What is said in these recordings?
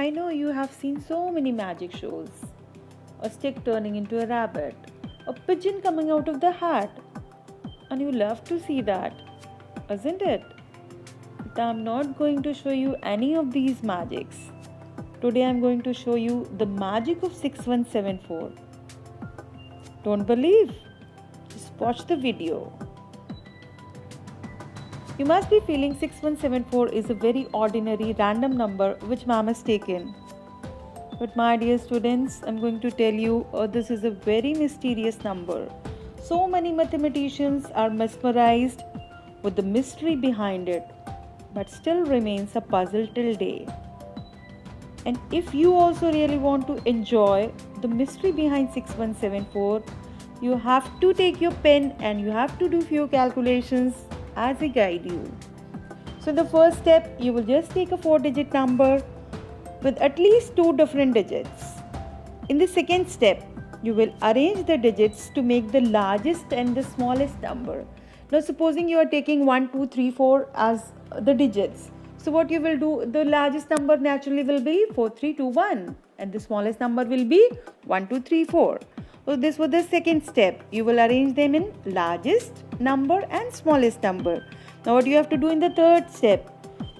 I know you have seen so many magic shows. A stick turning into a rabbit, a pigeon coming out of the hat, and you love to see that, isn't it? But I'm not going to show you any of these magics. Today I'm going to show you the magic of 6174. Don't believe? Just watch the video. You must be feeling 6174 is a very ordinary random number which ma'am has taken. But my dear students, I'm going to tell you this is a very mysterious number. So many mathematicians are mesmerized with the mystery behind it, but still remains a puzzle till day. And if you also really want to enjoy the mystery behind 6174, you have to take your pen and you have to do few calculations as I guide you. So in the first step, you will just take a 4-digit number with at least 2 different digits. In the second step, you will arrange the digits to make the largest and the smallest number. Now supposing you are taking 1, 2, 3, 4 as the digits. So what you will do, the largest number naturally will be 4, 3, 2, 1 and the smallest number will be 1, 2, 3, 4. So this was the second step. You will arrange them in largest number and smallest number. Now what you have to do in the third step,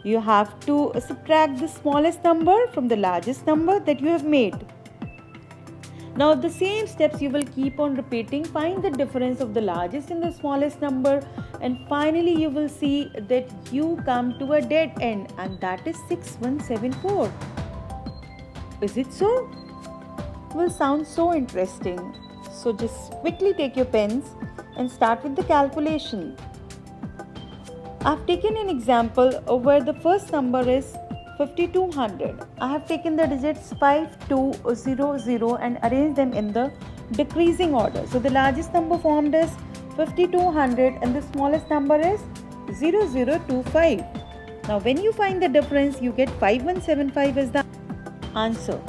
you have to subtract the smallest number from the largest number that you have made. Now the same steps you will keep on repeating. Find the difference of the largest and the smallest number, and finally you will see that you come to a dead end, and that is 6174. Is it so? Will sound so interesting. So just quickly take your pens and start with the calculation. I've taken an example where the first number is 5200. I have taken the digits 5, 2, 0, 0 and arranged them in the decreasing order. So the largest number formed is 5200 and the smallest number is 0025. Now when you find the difference, you get 5175 as the answer.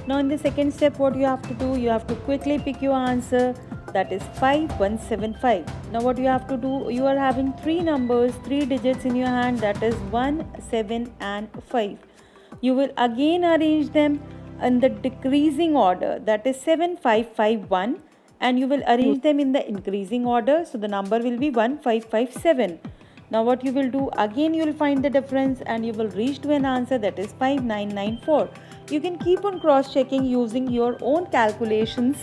Now in the second step, what you have to do, you have to quickly pick your answer, that is 5175. Now what you have to do, you are having 3 numbers, 3 digits in your hand, that is 1, 7 and 5. You will again arrange them in the decreasing order, that is 7551, and you will arrange them in the increasing order, so the number will be 1557. Now what you will do, again you will find the difference and you will reach to an answer, that is 5994. You can keep on cross-checking using your own calculations.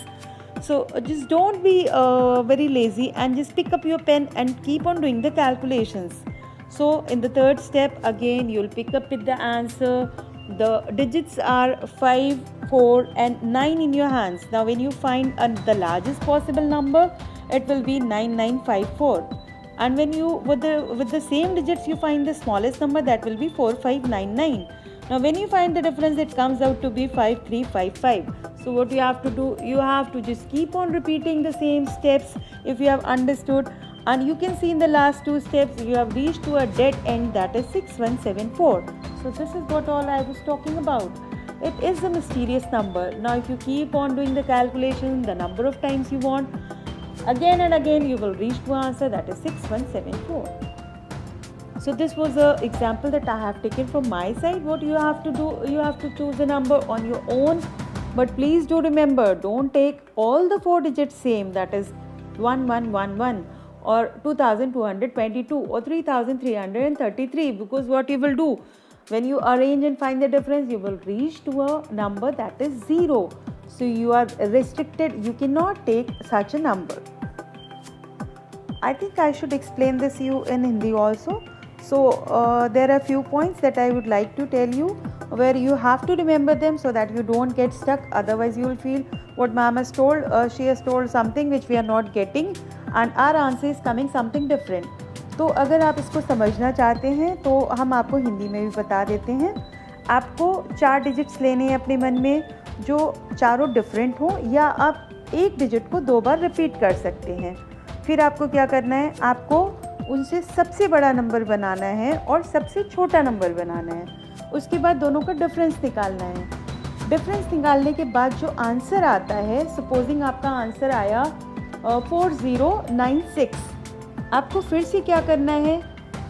So just don't be very lazy and just pick up your pen and keep on doing the calculations. So in the third step, again you will pick up with the answer. The digits are 5, 4 and 9 in your hands. Now when you find the largest possible number, it will be 9954. And when you with the same digits you find the smallest number, that will be 4599. Now when you find the difference, it comes out to be 5355. So what you have to do, you have to just keep on repeating the same steps if you have understood, and you can see in the last 2 steps you have reached to a dead end, that is 6174. So this is what all I was talking about. It is a mysterious number. Now if you keep on doing the calculation the number of times you want, again and again you will reach to answer, that is 6174. So this was an example that I have taken from my side. What you have to do, you have to choose a number on your own. But please do remember, don't take all the 4 digits same, that is 1111 or 2222 or 3333, because what you will do, when you arrange and find the difference, you will reach to a number that is 0. So you are restricted, you cannot take such a number. I think I should explain this to you in Hindi also. So there are few points that I would like to tell you where you have to remember them so that you don't get stuck. Otherwise you will feel what ma'am has told, she has told something which we are not getting and our answer is coming something different. तो अगर आप इसको समझना चाहते हैं तो हम आपको हिंदी में भी बता देते हैं. आपको 4 डिजिट्स लेने हैं अपने मन में जो चारों डिफरेंट हो, या आप एक डिजिट को 2 बार रिपीट कर सकते हैं. फिर आपको क्या करना है, आपको उनसे सबसे बड़ा नंबर बनाना है और सबसे छोटा नंबर बनाना है. उसके बाद दोनों का डिफरेंस निकालना है. डिफरेंस निकालने के बाद जो आंसर आता है, सपोजिंग आपका आंसर आया 4096, आपको फिर से क्या करना है,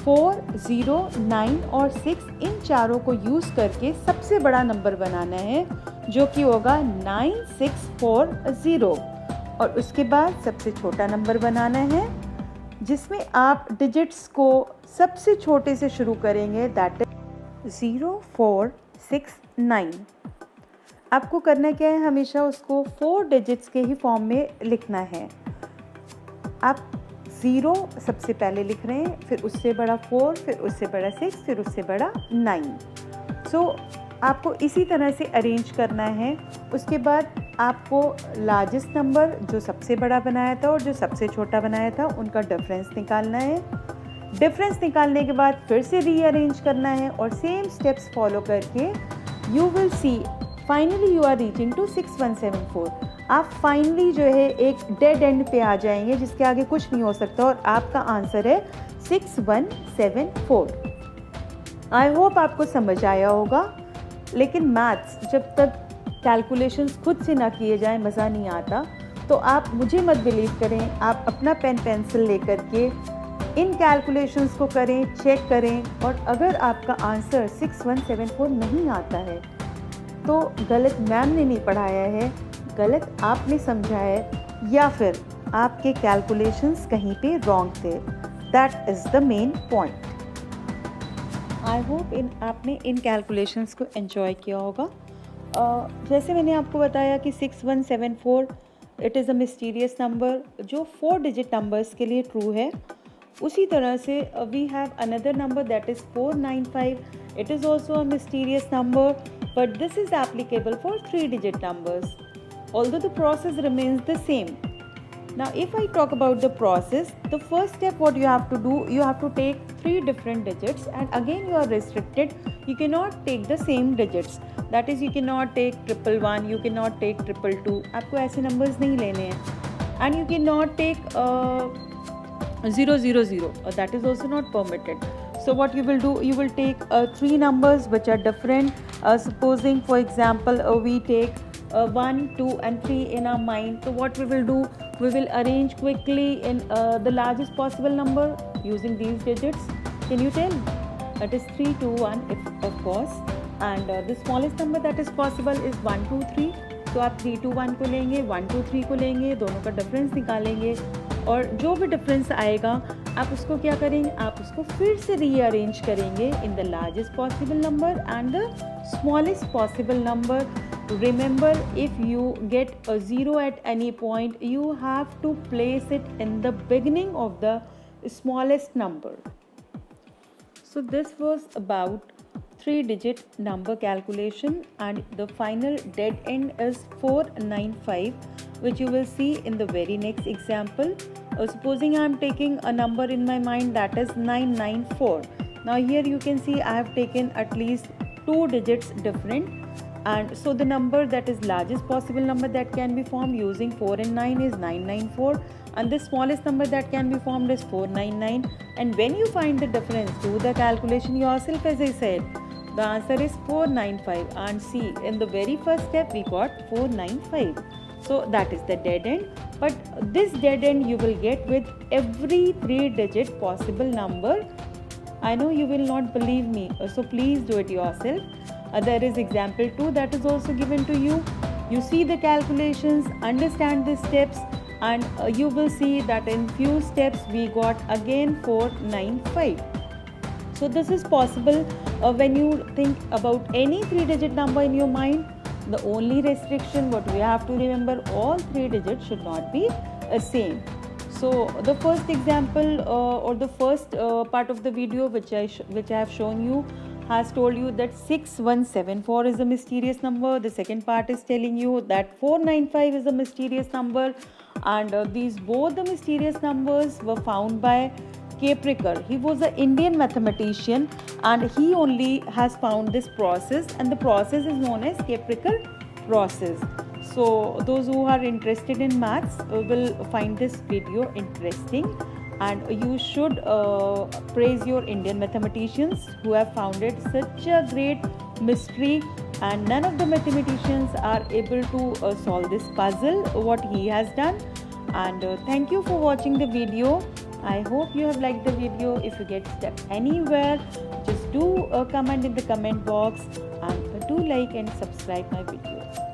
4, 0, 9 और 6 इन चारों को यूज़ करके सबसे बड़ा नंबर बनाना है, जो कि होगा 9640। और उसके बाद सबसे छोटा नंबर बनाना है, जिसमें आप डिजिट्स को सबसे छोटे से शुरू करेंगे, दैट इज 0469। आपको करना क्या है, हमेशा उसको 4 डिजिट्स के ही फॉर्म में लिखना है। आप 0 सबसे पहले लिख रहे हैं, फिर उससे बड़ा 4, फिर उससे बड़ा 6, फिर उससे बड़ा 9। सो आपको इसी तरह से अरेंज करना है। उसके बाद आपको लार्जेस्ट नंबर जो सबसे बड़ा बनाया था और जो सबसे छोटा बनाया था उनका डिफरेंस निकालना है। डिफरेंस निकालने के बाद फिर से रीअरेंज करना है और सेम स्टेप्स फॉलो करके you will see finally you are reaching to 6174। आप फाइनली जो है एक डेड एंड पे आ जाएंगे, जिसके आगे कुछ नहीं हो सकता, और आपका आंसर है 6174। आई होप आपको समझ आया होगा। लेकिन मैथ्स जब तक कैलकुलेशंस खुद से ना किए जाए मज़ा नहीं आता। तो आप मुझे मत बिलीव करें, आप अपना पेन पेंसिल लेकर के इन कैलकुलेशंस को करें, चेक करें, और अगर आपका आंसर 6174 नहीं आता है तो गलत मैम ने नहीं पढ़ाया है, गलत आपने समझा है, या फिर आपके कैलकुलेशंस कहीं पे रॉन्ग थे। That is the main point. I hope आपने इन कैलकुलेशंस को एंजॉय किया होगा। जैसे मैंने आपको बताया कि 6174 it is a mysterious number, जो 4 डिजिट नंबर्स के लिए ट्रू है। उसी तरह से we have another number that is 495। It is also a mysterious number, but this is applicable for 3 digit numbers, although the process remains the same. Now if I talk about the process, the first step what you have to do, you have to take 3 different digits, and again you are restricted, you cannot take the same digits, that is you cannot take 111, you cannot take 222, आपको ऐसे numbers नहीं लेने हैं, and you cannot take 000, that is also not permitted. So what you will do, you will take 3 numbers which are different. Supposing for example we take 1, 2 and 3 in our mind. So what we will do, we will arrange quickly in the largest possible number using these digits. Can you tell? That is 321 of course. And the smallest number that is possible is 123. तो आप 321 को लेंगे, 123 को लेंगे, दोनों का difference निकालेंगे, और जो भी डिफरेंस आएगा आप उसको क्या करेंगे, आप उसको फिर से रीअरेंज करेंगे in the largest possible number and the smallest possible number. Remember, if you get a 0 at any point, you have to place it in the beginning of the smallest number. So this was about 3-digit number calculation, and the final dead end is 495, which you will see in the very next example. Supposing I am taking a number in my mind that is 994. Now here you can see I have taken at least 2 digits different, and so the number that is largest possible number that can be formed using 4 and 9 is 994, and the smallest number that can be formed is 499. And when you find the difference, do the calculation yourself, as I said. The answer is 495, and see, in the very first step we got 495. So that is the dead end. But this dead end you will get with every 3-digit possible number. I know you will not believe me, so please do it yourself. There is example 2 that is also given to you. You see the calculations, understand the steps, and you will see that in few steps we got again 495. So this is possible when you think about any 3-digit number in your mind. The only restriction what we have to remember, all 3 digits should not be same. So the first example or the first part of the video which I have shown you has told you that 6174 is a mysterious number. The second part is telling you that 495 is a mysterious number, and these both the mysterious numbers were found by Kepley. He was an Indian mathematician, and he only has found this process, and the process is known as Kepley process. So those who are interested in maths will find this video interesting, and you should praise your Indian mathematicians who have founded such a great mystery, and none of the mathematicians are able to solve this puzzle what he has done. And thank you for watching the video. I hope you have liked the video. If you get stuck anywhere, just do comment in the comment box and do like and subscribe my video.